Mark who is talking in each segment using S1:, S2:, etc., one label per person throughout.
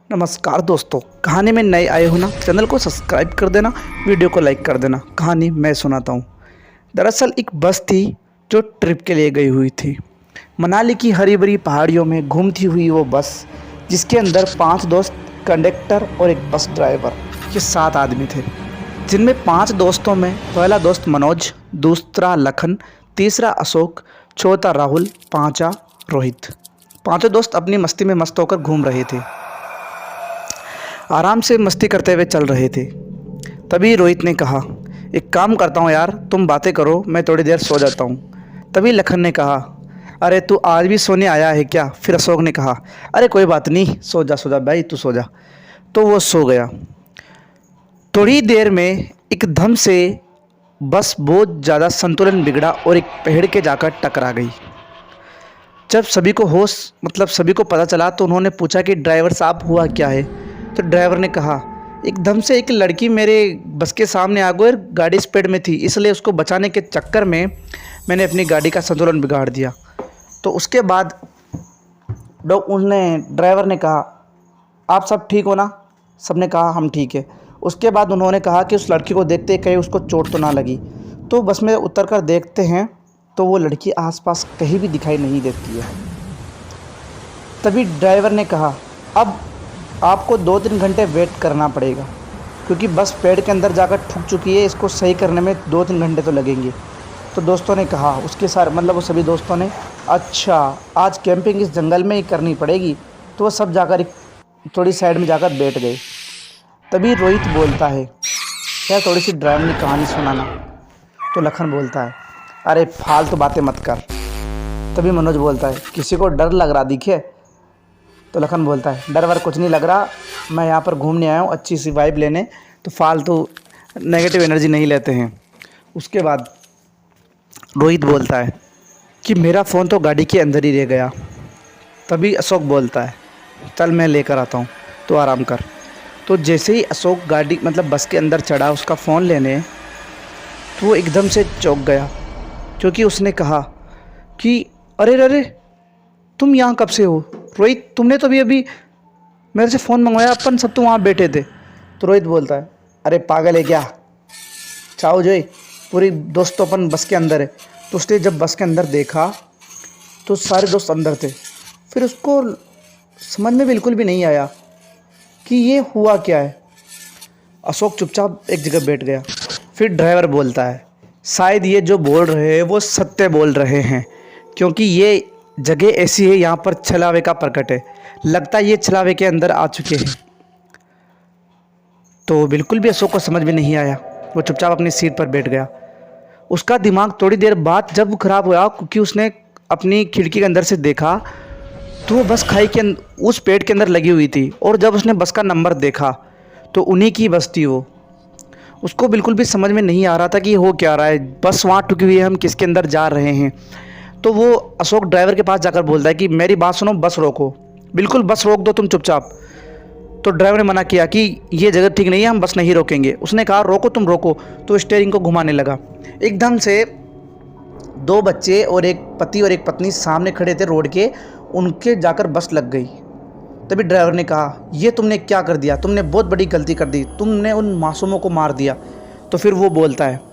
S1: नमस्कार दोस्तों, कहानी में नए आए हो ना, चैनल को सब्सक्राइब कर देना, वीडियो को लाइक कर देना। कहानी मैं सुनाता हूँ। दरअसल एक बस थी जो ट्रिप के लिए गई हुई थी। मनाली की हरी भरी पहाड़ियों में घूमती हुई वो बस, जिसके अंदर 5 दोस्त, कंडक्टर और एक बस ड्राइवर, ये 7 आदमी थे। जिनमें 5 दोस्तों में पहला दोस्त मनोज, दूसरा लखन, तीसरा अशोक, चौथा राहुल, पाँचवा रोहित। पाँचों दोस्त अपनी मस्ती में मस्त होकर घूम रहे थे, आराम से मस्ती करते हुए चल रहे थे। तभी रोहित ने कहा, एक काम करता हूँ यार, तुम बातें करो, मैं थोड़ी देर सो जाता हूँ। तभी लखन ने कहा, अरे तू आज भी सोने आया है क्या? फिर अशोक ने कहा, अरे कोई बात नहीं, सो जा भाई, तू सो जा। तो वो सो गया। थोड़ी देर में एकदम से बस बहुत ज़्यादा संतुलन बिगड़ा और एक पेड़ के जाकर टकरा गई। जब सभी को पता चला तो उन्होंने पूछा कि ड्राइवर साहब हुआ क्या है? तो ड्राइवर ने कहा, एकदम से एक लड़की मेरे बस के सामने आ गई और गाड़ी स्पीड में थी, इसलिए उसको बचाने के चक्कर में मैंने अपनी गाड़ी का संतुलन बिगाड़ दिया। तो उसके बाद ड्राइवर ने कहा, आप सब ठीक हो ना? सबने कहा हम ठीक है। उसके बाद उन्होंने कहा कि उस लड़की को देखते ही कहीं उसको चोट तो ना लगी। तो बस में उतर कर देखते हैं तो वो लड़की आसपास कहीं भी दिखाई नहीं देती है। तभी ड्राइवर ने कहा, अब आपको 2-3 घंटे वेट करना पड़ेगा, क्योंकि बस पेड़ के अंदर जाकर ठुक चुकी है, इसको सही करने में 2-3 घंटे तो लगेंगे। तो दोस्तों ने कहा, वो सभी दोस्तों ने, अच्छा आज कैंपिंग इस जंगल में ही करनी पड़ेगी। तो वो सब जाकर एक थोड़ी साइड में जाकर बैठ गए। तभी रोहित बोलता है, क्या थोड़ी सी ड्राइवरी कहानी सुनाना? तो लखन बोलता है, अरे फालतू बातें मत कर। तभी मनोज बोलता है, किसी को डर लग रहा दिखे? तो लखन बोलता है, डर वर कुछ नहीं लग रहा, मैं यहाँ पर घूमने आया हूँ अच्छी सी वाइब लेने, तो फालतू नेगेटिव एनर्जी नहीं लेते हैं। उसके बाद रोहित बोलता है कि मेरा फ़ोन तो गाड़ी के अंदर ही रह गया। तभी अशोक बोलता है, चल मैं लेकर आता हूँ, तो आराम कर। तो जैसे ही अशोक बस के अंदर चढ़ा उसका फ़ोन लेने, तो वो एकदम से चौंक गया, क्योंकि उसने कहा कि अरे तुम यहाँ कब से हो? रोहित, तुमने तो अभी मेरे से फ़ोन मंगवाया, अपन सब तो वहाँ बैठे थे। तो रोहित बोलता है, अरे पागल है क्या? चाहो जो पूरी दोस्त तो अपन बस के अंदर है। तो उसने जब बस के अंदर देखा तो सारे दोस्त अंदर थे। फिर उसको समझ में बिल्कुल भी नहीं आया कि ये हुआ क्या है। अशोक चुपचाप एक जगह बैठ गया। फिर ड्राइवर बोलता है, शायद ये जो बोल रहे हैं वो सत्य बोल रहे हैं, क्योंकि ये जगह ऐसी है, यहाँ पर छलावे का प्रकट है, लगता है ये छलावे के अंदर आ चुके हैं। तो बिल्कुल भी अशोक को समझ में नहीं आया, वो चुपचाप अपनी सीट पर बैठ गया। उसका दिमाग थोड़ी देर बाद जब ख़राब हुआ, क्योंकि उसने अपनी खिड़की के अंदर से देखा तो वो बस खाई के उस पेड़ के अंदर लगी हुई थी, और जब उसने बस का नंबर देखा तो उन्हीं की बस थी वो। उसको बिल्कुल भी समझ में नहीं आ रहा था कि हो क्या रहा है, बस वहाँ टुकी हुई है, हम किसके अंदर जा रहे हैं। तो वो अशोक ड्राइवर के पास जाकर बोलता है कि मेरी बात सुनो, बस रोको, बिल्कुल बस रोक दो तुम चुपचाप। तो ड्राइवर ने मना किया कि ये जगह ठीक नहीं है, हम बस नहीं रोकेंगे। उसने कहा, रोको तुम रोको। तो स्टीयरिंग को घुमाने लगा। एकदम से 2 बच्चे और एक पति और एक पत्नी सामने खड़े थे रोड के, उनके जाकर बस लग गई। तभी ड्राइवर ने कहा, ये तुमने क्या कर दिया? तुमने बहुत बड़ी गलती कर दी, तुमने उन मासूमों को मार दिया। तो फिर वो बोलता है,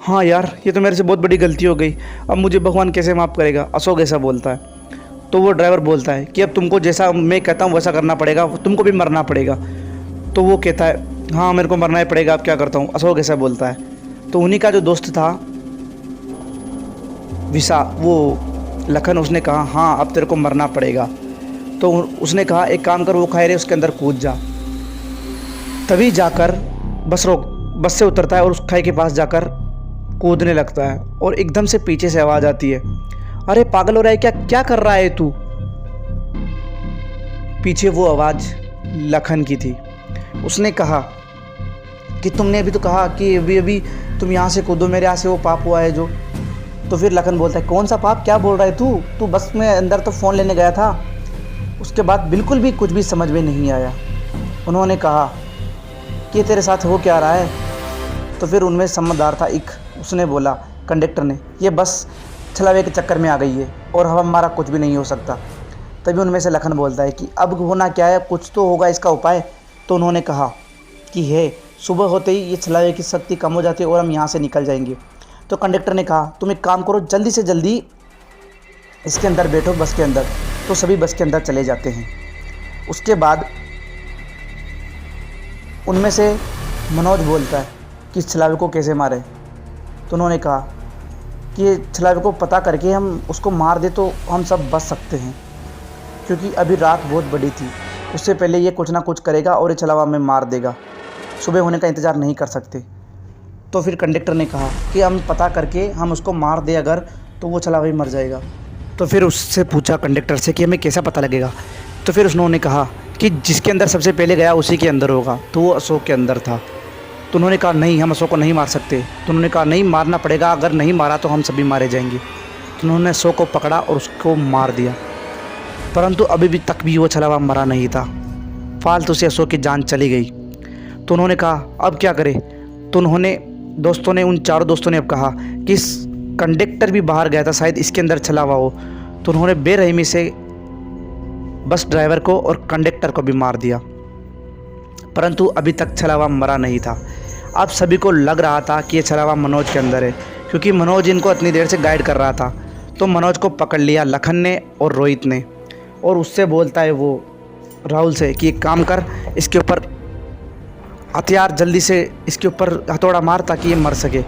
S1: हाँ यार, ये तो मेरे से बहुत बड़ी गलती हो गई, अब मुझे भगवान कैसे माफ़ करेगा? अशोक ऐसा बोलता है। तो वो ड्राइवर बोलता है कि अब तुमको जैसा मैं कहता हूँ वैसा करना पड़ेगा, तुमको भी मरना पड़ेगा। तो वो कहता है, हाँ मेरे को मरना ही पड़ेगा, अब क्या करता हूँ? अशोक ऐसा बोलता है। तो उन्हीं का जो दोस्त था वो लखन, उसने कहा, हाँ अब तेरे को मरना पड़ेगा। तो उसने कहा, एक काम कर, वो खाई रहे उसके अंदर कूद जा। तभी जाकर बस से उतरता है और उस खाई के पास जाकर कूदने लगता है, और एकदम से पीछे से आवाज़ आती है, अरे पागल हो रहा है क्या? क्या कर रहा है तू? पीछे वो आवाज़ लखन की थी। उसने कहा कि तुमने अभी तो कहा कि अभी तुम यहाँ से कूदो, मेरे यहाँ से वो पाप हुआ है जो। तो फिर लखन बोलता है, कौन सा पाप? क्या बोल रहा है तू बस में अंदर तो फ़ोन लेने गया था। उसके बाद बिल्कुल भी कुछ भी समझ में नहीं आया। उन्होंने कहा कि तेरे साथ हो क्या रहा है? तो फिर उनमें समझदार था एक, उसने बोला, कंडक्टर ने, ये बस छलावे के चक्कर में आ गई है और अब हमारा कुछ भी नहीं हो सकता। तभी उनमें से लखन बोलता है कि अब होना क्या है, कुछ तो होगा इसका उपाय। तो उन्होंने कहा कि है, सुबह होते ही ये छलावे की शक्ति कम हो जाती है और हम यहाँ से निकल जाएंगे। तो कंडक्टर ने कहा तुम एक काम करो, जल्दी से जल्दी इसके अंदर बैठो, बस के अंदर। तो सभी बस के अंदर चले जाते हैं। उसके बाद उनमें से मनोज बोलता है कि इस छलावे को कैसे मारे। तो उन्होंने कहा कि ये छलावे को पता करके हम उसको मार दे तो हम सब बच सकते हैं, क्योंकि अभी रात बहुत बड़ी थी, उससे पहले ये कुछ ना कुछ करेगा और ये छलावा हमें मार देगा, सुबह होने का इंतज़ार नहीं कर सकते। तो फिर कंडक्टर ने कहा कि हम पता करके हम उसको मार दे अगर, तो वो छलावा ही मर जाएगा। तो फिर उससे पूछा कंडक्टर से कि हमें कैसा पता लगेगा। तो फिर उन्होंने कहा कि जिसके अंदर सबसे पहले गया उसी के अंदर होगा। तो वो अशोक के अंदर था। तो उन्होंने कहा नहीं, हम अशोक को नहीं मार सकते। तो उन्होंने कहा नहीं, मारना पड़ेगा, अगर नहीं मारा तो हम सभी मारे जाएंगे। तो उन्होंने अशोक को पकड़ा और उसको मार दिया, परंतु अभी भी तक भी वो छलावा मरा नहीं था। फालतू से अशोक की जान चली गई। तो उन्होंने कहा अब क्या करें। तो उन चारों दोस्तों ने अब कहा कि इस कंडक्टर भी बाहर गया था, शायद इसके अंदर छलावा हो। तो उन्होंने बेरहमी से बस ड्राइवर को और कंडक्टर को भी मार दिया, परंतु अभी तक छलावा मरा नहीं था। अब सभी को लग रहा था कि ये छलावा मनोज के अंदर है, क्योंकि मनोज इनको इतनी देर से गाइड कर रहा था। तो मनोज को पकड़ लिया लखन ने और रोहित ने, और उससे बोलता है वो राहुल से कि एक काम कर, इसके ऊपर हथियार, जल्दी से इसके ऊपर हथौड़ा मार ताकि ये मर सके।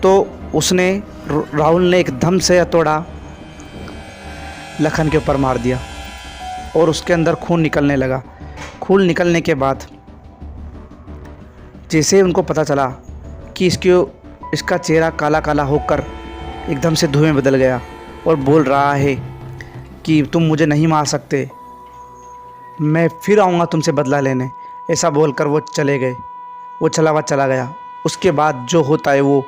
S1: तो राहुल ने एकदम से हथौड़ा लखन के ऊपर मार दिया और उसके अंदर खून निकलने लगा। खून निकलने के बाद जैसे उनको पता चला कि इसका चेहरा काला काला होकर एकदम से धुएं बदल गया और बोल रहा है कि तुम मुझे नहीं मार सकते, मैं फिर आऊँगा तुमसे बदला लेने। ऐसा बोलकर वो चले गए। वो छलावा चला गया। उसके बाद जो होता है वो